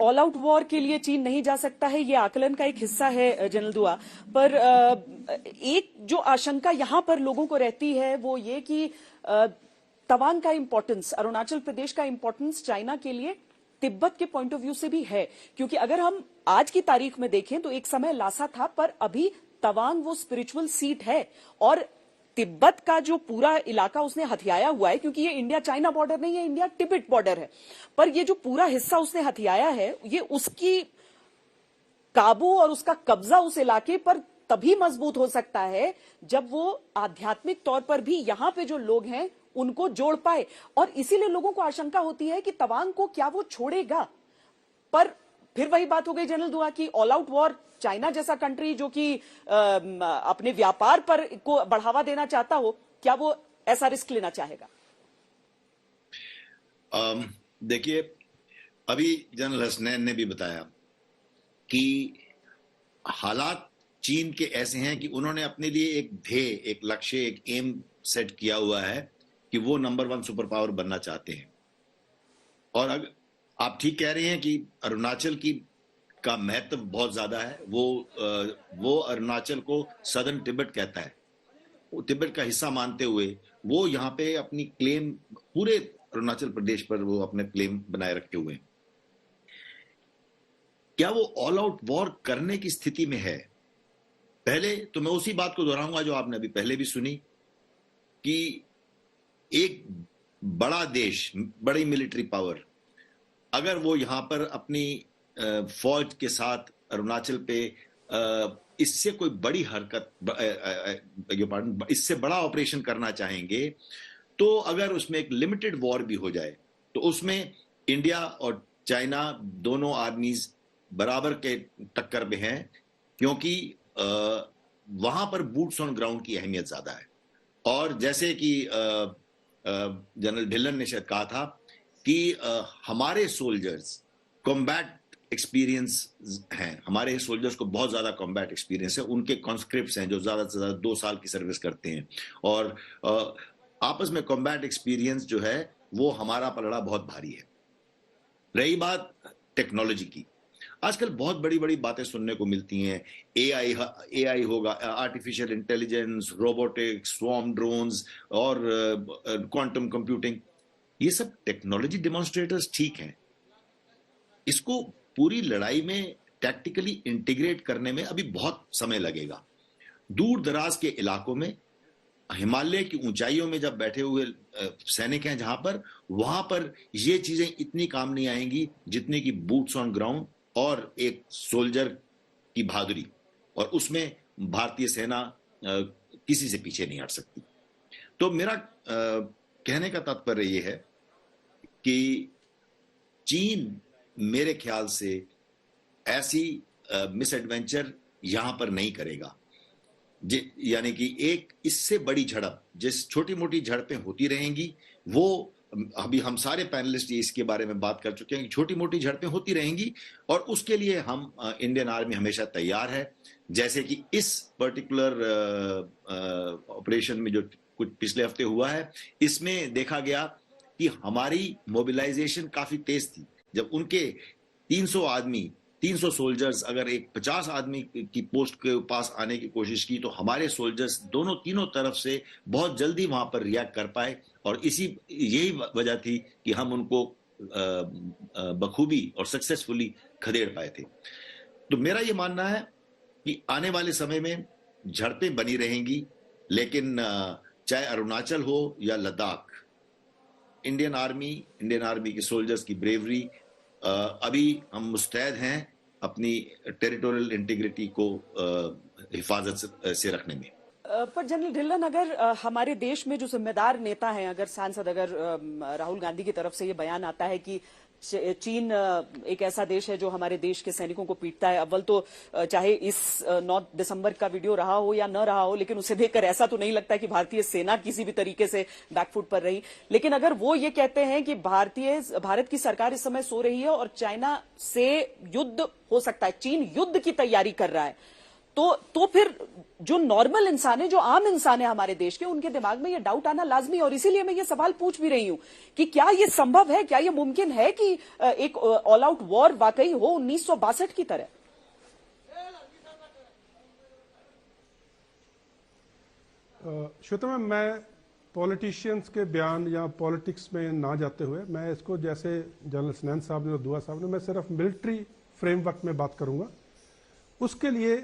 All out war के लिए चीन नहीं जा सकता है, ये आकलन का एक हिस्सा है जनरल दुआ। पर एक जो आशंका यहां पर लोगों को रहती है वो ये कि तवांग का इंपॉर्टेंस, अरुणाचल प्रदेश का इंपॉर्टेंस चाइना के लिए तिब्बत के पॉइंट ऑफ व्यू से भी है, क्योंकि अगर हम आज की तारीख में देखें तो एक समय लासा था, पर अभी तवांग वो स्पिरिचुअल सीट है और तिब्बत का जो पूरा इलाका उसने हथियाया हुआ है, क्योंकि ये इंडिया चाइना बॉर्डर नहीं है, इंडिया तिब्बत बॉर्डर है, पर ये जो पूरा हिस्सा उसने हथियाया है ये उसकी काबू और उसका कब्जा उस इलाके पर तभी मजबूत हो सकता है जब वो आध्यात्मिक तौर पर भी यहां पे जो लोग हैं उनको जोड़ पाए। और इसीलिए लोगों को आशंका होती है कि तवांग को क्या वो छोड़ेगा। पर फिर वही बात हो गई जनरल दुआ की, ऑल आउट वॉर चाइना जैसा कंट्री जो कि अपने व्यापार पर को बढ़ावा देना चाहता हो, क्या वो ऐसा रिस्क लेना चाहेगा? देखिए, अभी जनरल हसनैन ने भी बताया कि हालात चीन के ऐसे हैं कि उन्होंने अपने लिए एक ध्येय, एक लक्ष्य, एक एम सेट किया हुआ है कि वो नंबर 1 सुपर पावर बनना चाहते हैं। और अगर आप ठीक कह रहे हैं कि अरुणाचल का महत्व बहुत ज्यादा है। वो अरुणाचल को सदर्न तिब्बत कहता है, वो तिब्बत का हिस्सा मानते हुए वो यहाँ पे अपनी क्लेम पूरे अरुणाचल प्रदेश पर वो अपने क्लेम बनाए रखे हुए हैं। क्या वो ऑल आउट वॉर करने की स्थिति में है? पहले तो मैं उसी बात को दोहराऊंगा जो आपने अभी पहले भी सुनी कि एक बड़ा देश, बड़ी मिलिट्री पावर, अगर वो यहां पर अपनी फौज के साथ अरुणाचल पे इससे कोई बड़ी हरकत, इससे बड़ा ऑपरेशन करना चाहेंगे, तो अगर उसमें एक लिमिटेड वॉर भी हो जाए तो उसमें इंडिया और चाइना दोनों आर्मीज बराबर के टक्कर में हैं, क्योंकि वहां पर बूट्स ऑन ग्राउंड की अहमियत ज्यादा है। और जैसे कि जनरल ढिल्लन ने शायद कहा था कि हमारे सोल्जर्स कॉम्बैट एक्सपीरियंस हैं, हमारे सोल्जर्स को बहुत ज्यादा कॉम्बैट एक्सपीरियंस है, उनके कॉन्स्क्रिप्ट्स हैं जो ज्यादा से ज्यादा 2 साल की सर्विस करते हैं, और आपस में कॉम्बैट एक्सपीरियंस जो है वो हमारा पलड़ा बहुत भारी है। रही बात टेक्नोलॉजी की, आजकल बहुत बड़ी बड़ी बातें सुनने को मिलती हैं, एआई होगा, artificial intelligence, robotics, swarm drones और क्वांटम कंप्यूटिंग। ये सब टेक्नोलॉजी डेमोन्स्ट्रेटर्स ठीक हैं, इसको पूरी लड़ाई में टैक्टिकली इंटीग्रेट करने में अभी बहुत समय लगेगा। दूर दराज के इलाकों में, हिमालय की ऊंचाइयों में जब बैठे हुए सैनिक हैं जहां पर, वहां पर ये चीजें इतनी काम नहीं आएंगी जितनी कि बूट्स ऑन ग्राउंड और एक सोल्जर की बहादुरी, और उसमें भारतीय सेना किसी से पीछे नहीं हट सकती। तो मेरा कहने का तात्पर्य यह है कि चीन मेरे ख्याल से ऐसी मिस एडवेंचर यहां पर नहीं करेगा, यानी कि एक इससे बड़ी झड़प, जिस छोटी मोटी झड़पें होती रहेंगी, वो अभी हम सारे पैनलिस्ट इसके बारे में बात कर चुके हैं कि छोटी मोटी झड़पें होती रहेंगी, और उसके लिए हम इंडियन आर्मी हमेशा तैयार है। जैसे कि इस पर्टिकुलर ऑपरेशन में जो कुछ पिछले हफ्ते हुआ है, इसमें देखा गया कि हमारी मोबिलाइजेशन काफी तेज थी। जब उनके 300 आदमी, 300 सोल्जर्स अगर एक 50 आदमी की पोस्ट के पास आने की कोशिश की, तो हमारे सोल्जर्स तीनों तरफ से बहुत जल्दी वहां पर रिएक्ट कर पाए, और यही वजह थी कि हम उनको बखूबी और सक्सेसफुली खदेड़ पाए थे। तो मेरा ये मानना है कि आने वाले समय में झड़पें बनी रहेंगी, लेकिन चाहे अरुणाचल हो या लद्दाख, इंडियन आर्मी के सोल्जर्स की ब्रेवरी, अभी हम मुस्तैद हैं अपनी टेरिटोरियल इंटीग्रिटी को हिफाजत से रखने में। पर जनरल ढिल्लन, अगर हमारे देश में जो जिम्मेदार नेता हैं, अगर सांसद, अगर राहुल गांधी की तरफ से ये बयान आता है कि चीन एक ऐसा देश है जो हमारे देश के सैनिकों को पीटता है, अव्वल तो चाहे इस 9 दिसंबर का वीडियो रहा हो या न रहा हो, लेकिन उसे देखकर ऐसा तो नहीं लगता कि भारतीय सेना किसी भी तरीके से बैकफुट पर रही। लेकिन अगर वो ये कहते हैं कि भारत की सरकार इस समय सो रही है और चाइना से युद्ध हो सकता है, चीन युद्ध की तैयारी कर रहा है, तो फिर जो नॉर्मल इंसान है, जो आम इंसान है हमारे देश के, उनके दिमाग में ये डाउट आना लाजमी है। और इसीलिए मैं ये सवाल पूछ भी रही हूं कि क्या ये संभव है, क्या ये मुमकिन है कि एक ऑल आउट वॉर वाकई हो 1962 की तरह? श्वेता मैम, मैं पॉलिटिशियंस के बयान या पॉलिटिक्स में ना जाते हुए मैं इसको, जैसे जनरल स्नैन साहब ने और दुआ साहब ने, मैं सिर्फ मिलिट्री फ्रेमवर्क में बात करूंगा। उसके लिए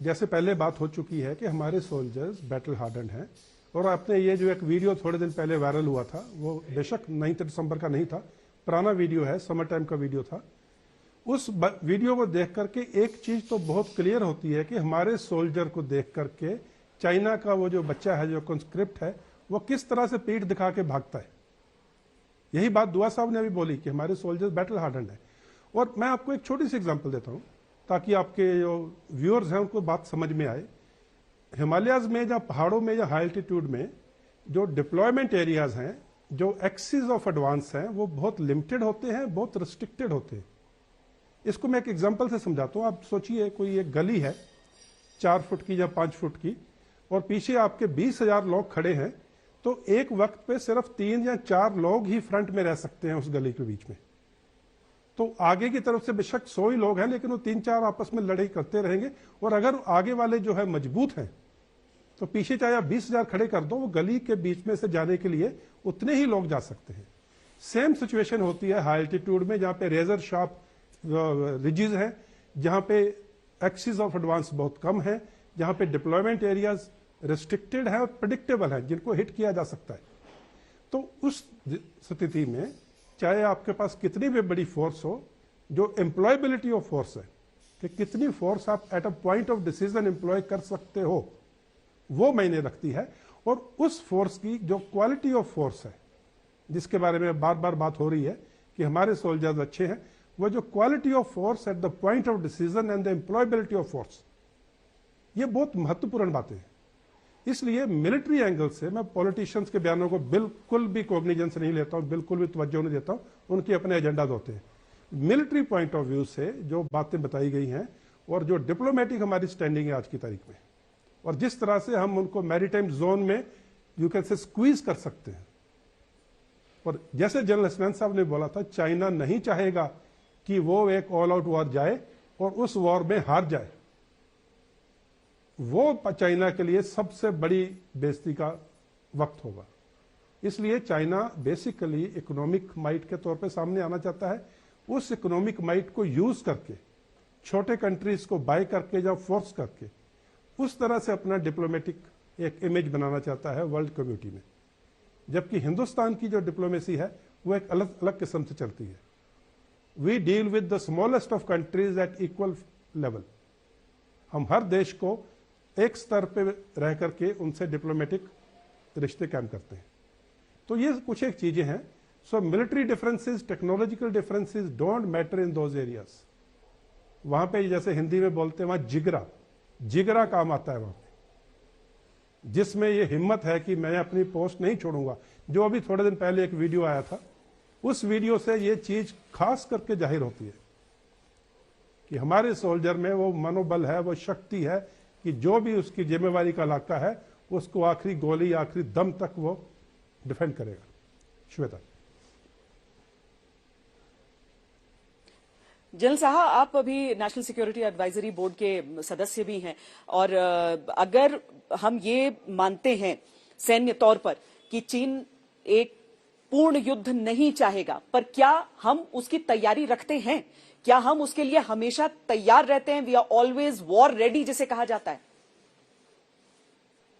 जैसे पहले बात हो चुकी है कि हमारे सोल्जर्स बैटल हार्डन हैं, और आपने ये जो एक वीडियो थोड़े दिन पहले वायरल हुआ था, वो बेशक 9 दिसंबर का नहीं था, पुराना वीडियो है, समर टाइम का वीडियो था। उस वीडियो को देख करके एक चीज तो बहुत क्लियर होती है कि हमारे सोल्जर को देख करके चाइना का वो जो बच्चा है, जो कंस्क्रिप्ट है, वो किस तरह से पीठ दिखा के भागता है। यही बात दुआ साहब ने अभी बोली कि हमारे सोल्जर्स बैटल हार्डन है। और मैं आपको एक छोटी सी एग्जांपल देता हूं ताकि आपके जो व्यूअर्स हैं उनको बात समझ में आए। हिमालयाज में या पहाड़ों में या हाई एल्टीट्यूड में जो डिप्लॉयमेंट एरियाज हैं, जो एक्सिस ऑफ एडवांस हैं, वो बहुत लिमिटेड होते हैं, बहुत रिस्ट्रिक्टेड होते हैं। इसको मैं एक एग्जांपल से समझाता हूं। आप सोचिए कोई एक गली है 4 फुट की या 5 फुट की, और पीछे आपके 20,000 लोग खड़े हैं, तो एक वक्त पे सिर्फ 3 या 4 लोग ही फ्रंट में रह सकते हैं उस गली के बीच में। तो आगे की तरफ से बेशक 100 ही लोग हैं, लेकिन वो 3-4 आपस में लड़ाई करते रहेंगे। और अगर आगे वाले जो है मजबूत हैं, तो पीछे चाहे आप 20,000 खड़े कर दो, वो गली के बीच में से जाने के लिए उतने ही लोग जा सकते हैं। सेम सिचुएशन होती है हाई एल्टीट्यूड में, जहां पे रेजर शार्प रिजिज हैं, जहां पे एक्सिस ऑफ एडवांस बहुत कम है, जहां पे डिप्लॉयमेंट एरियाज रिस्ट्रिक्टेड है और प्रिडिक्टेबल है, जिनको हिट किया जा सकता है। तो उस स्थिति में चाहे आपके पास कितनी भी बड़ी फोर्स हो, जो एम्प्लॉयबिलिटी ऑफ फोर्स है कि कितनी फोर्स आप at a point of decision employ कर सकते हो, वो मायने रखती है। और उस फोर्स की जो क्वालिटी ऑफ फोर्स है, जिसके बारे में बार बार बात हो रही है कि हमारे सोल्जर्स अच्छे हैं, वो जो quality of force at the point of decision and the employability of force, ये बहुत महत्वपूर्ण बातें हैं। इसलिए मिलिट्री एंगल से मैं पॉलिटिशियंस के बयानों को बिल्कुल भी कॉग्निजेंस नहीं लेता हूं, बिल्कुल भी तवज्जो नहीं देता हूं। उनके अपने एजेंडाज होते हैं। मिलिट्री पॉइंट ऑफ व्यू से जो बातें बताई गई हैं और जो डिप्लोमेटिक हमारी स्टैंडिंग है आज की तारीख में, और जिस तरह से हम उनको मैरीटाइम जोन में यू कैन से स्क्वीज कर सकते हैं। और जैसे जनरल हसनैन साहब ने बोला था, चाइना नहीं चाहेगा कि वो एक ऑल आउट वॉर जाए और उस वॉर में हार जाए। वो चाइना के लिए सबसे बड़ी बेइज्जती का वक्त होगा। इसलिए चाइना बेसिकली इकोनॉमिक माइट के तौर पे सामने आना चाहता है। उस इकोनॉमिक माइट को यूज करके, छोटे कंट्रीज को बाय करके या फोर्स करके, उस तरह से अपना डिप्लोमेटिक एक इमेज बनाना चाहता है वर्ल्ड कम्युनिटी में। जबकि हिंदुस्तान की जो डिप्लोमेसी है वो एक अलग अलग किस्म से चलती है। We deal with the smallest of countries at equal level. हम हर देश को एक स्तर पे रह करके उनसे डिप्लोमेटिक रिश्ते कायम करते हैं। तो ये कुछ एक चीजें हैं। So military differences, technological differences don't matter in those areas. वहां पे जैसे हिंदी में बोलते हैं, वहां जिगरा जिगरा काम आता है वहां पे, जिसमें ये हिम्मत है कि मैं अपनी पोस्ट नहीं छोड़ूंगा। जो अभी थोड़े दिन पहले एक वीडियो आया था, उस वीडियो से ये चीज खास करके जाहिर होती है कि हमारे सोल्जर में वो मनोबल है, वो शक्ति है कि जो भी उसकी जिम्मेवारी का इलाका है उसको आखिरी गोली, आखिरी दम तक वो डिफेंड करेगा। श्वेता। जनरल साहब, आप अभी नेशनल सिक्योरिटी एडवाइजरी बोर्ड के सदस्य भी हैं, और अगर हम ये मानते हैं सैन्य तौर पर कि चीन एक पूर्ण युद्ध नहीं चाहेगा, पर क्या हम उसकी तैयारी रखते हैं? क्या हम उसके लिए हमेशा तैयार रहते हैं? We are always war ready जिसे कहा जाता है।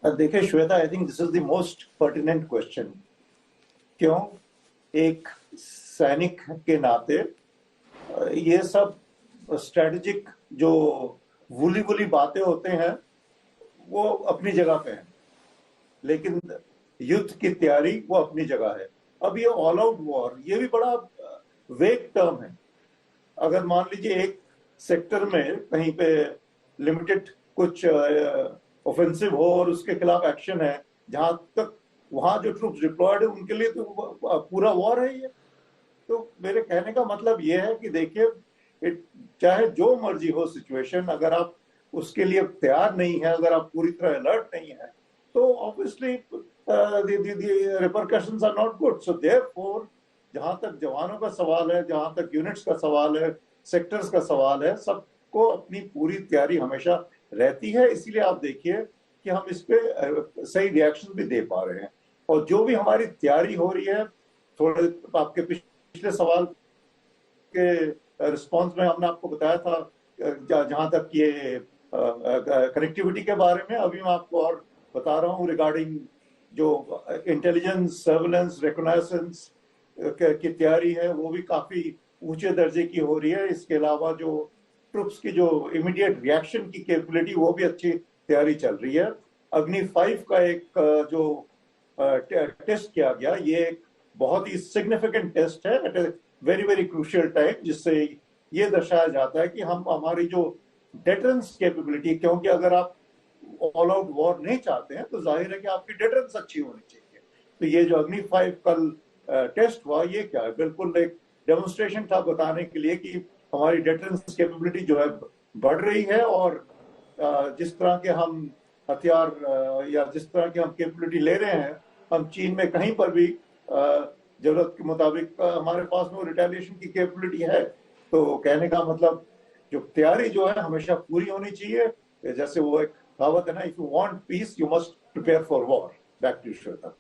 देखिए Shweta, I think this is the most pertinent question. क्यों? एक सैनिक के नाते ये सब स्ट्रेटेजिक जो वूली बातें होते हैं वो अपनी जगह पे हैं, लेकिन युद्ध की तैयारी वो अपनी जगह है। अब ये ऑल आउट वॉर, ये भी बड़ा वेग टर्म है। अगर मान लीजिए एक सेक्टर में कहीं पे लिमिटेड कुछ ऑफेंसिव हो और उसके खिलाफ एक्शन है, जहां तक वहां जो ट्रूप्स डिप्लॉयड है उनके लिए तो पूरा वॉर है ये। तो मेरे कहने का मतलब ये है कि देखिए, चाहे जो मर्जी हो सिचुएशन, अगर आप उसके लिए तैयार नहीं है, अगर आप पूरी तरह अलर्ट नहीं है, तो obviously repercussions are not good. So therefore जहां तक जवानों का सवाल है, जहां तक यूनिट्स का सवाल है, सेक्टर्स का सवाल है, सबको अपनी पूरी तैयारी हमेशा रहती है. इसीलिए आप देखिए कि हम इस पे सही रिएक्शन भी दे पा रहे हैं. और जो भी हमारी तैयारी हो रही है, थोड़े आपके पिछले सवाल के रिस्पांस में हमने आपको बताया था, जहां तक ये कनेक्टिविटी के बारे में, अभी मैं आपको और बता रहा हूँ रिगार्डिंग जो इंटेलिजेंस, सर्वेलेंस, रिकॉग्नाइजेंस की तैयारी है, वो भी काफी ऊंचे दर्जे की हो रही है. इसके अलावा जो ट्रुप्स की जो इमीडिएट रिएक्शन की कैपेबिलिटी, वो भी अच्छी तैयारी चल रही है. अग्नि 5 का एक जो टेस्ट किया गया, ये एक बहुत ही सिग्निफिकेंट टेस्ट है at a very very crucial time, जिससे ये दर्शाया जाता है कि हम हमारी जो डेटरेंस कैपेबिलिटी, क्योंकि अगर आप ऑल आउट वॉर नहीं चाहते हैं तो जाहिर है कि आपकी डेटरेंस अच्छी होनी चाहिए. तो ये जो अग्नि 5 कल टेस्ट हुआ, ये क्या है, बिल्कुल एक डेमोन्स्ट्रेशन था बताने के लिए कि हमारी डेटरेंस कैपेबिलिटी जो है बढ़ रही है. और जिस तरह के हम हथियार या जिस तरह की हम कैपेबिलिटी ले रहे हैं, हम चीन में कहीं पर भी जरूरत के मुताबिक हमारे पास में रिटेलिएशन की कैपेबिलिटी है. तो कहने का मतलब जो तैयारी जो है हमेशा पूरी होनी चाहिए. जैसे वो एक कहावत है ना, if you want peace you must prepare for war. Back to Shweta.